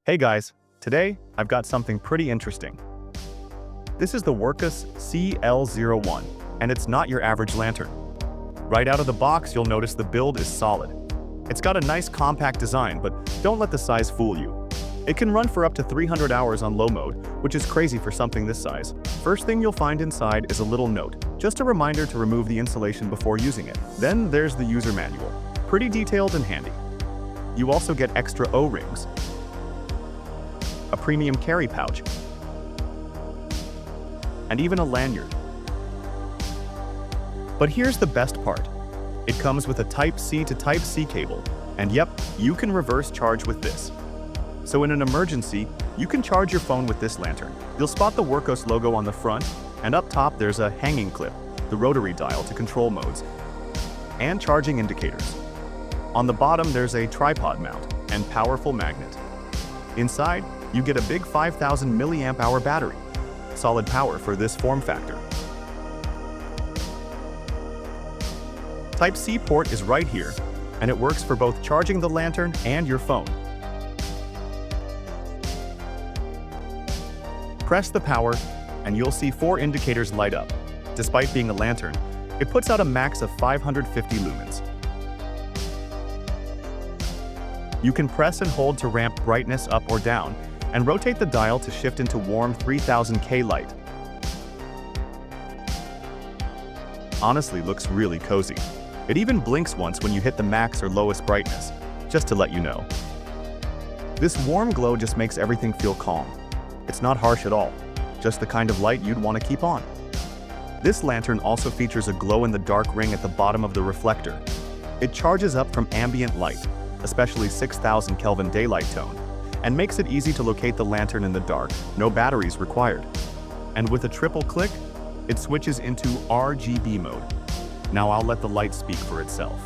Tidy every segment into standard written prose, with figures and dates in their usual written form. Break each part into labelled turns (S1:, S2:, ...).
S1: Hey guys, today I've got something pretty interesting. This is the Wurkkos CL01, and it's not your average lantern. Right out of the box, you'll notice the build is solid. It's got a nice compact design, but don't let the size fool you. It can run for up to 300 hours on low mode, which is crazy for something this size. First thing you'll find inside is a little note, just a reminder to remove the insulation before using it. Then there's the user manual, pretty detailed and handy. You also get extra O-rings, a premium carry pouch, and even a lanyard. But here's the best part. It comes with a Type-C to Type-C cable, and yep, you can reverse charge with this. So in an emergency, you can charge your phone with this lantern. You'll spot the Wurkkos logo on the front, and up top there's a hanging clip, the rotary dial to control modes, and charging indicators. On the bottom there's a tripod mount and powerful magnet. Inside, you get a big 5,000 milliamp hour battery. Solid power for this form factor. Type-C port is right here, and it works for both charging the lantern and your phone. Press the power, and you'll see 4 indicators light up. Despite being a lantern, it puts out a max of 550 lumens. You can press and hold to ramp brightness up or down, and rotate the dial to shift into warm 3000K light. Honestly, looks really cozy. It even blinks once when you hit the max or lowest brightness, just to let you know. This warm glow just makes everything feel calm. It's not harsh at all, just the kind of light you'd want to keep on. This lantern also features a glow-in-the-dark ring at the bottom of the reflector. It charges up from ambient light, especially 6000 Kelvin daylight tone, and makes it easy to locate the lantern in the dark, no batteries required. And with a triple click, it switches into RGB mode. Now I'll let the light speak for itself.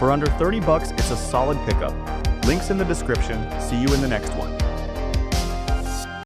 S1: For under $30, it's a solid pickup. Links in the description. See you in the next one.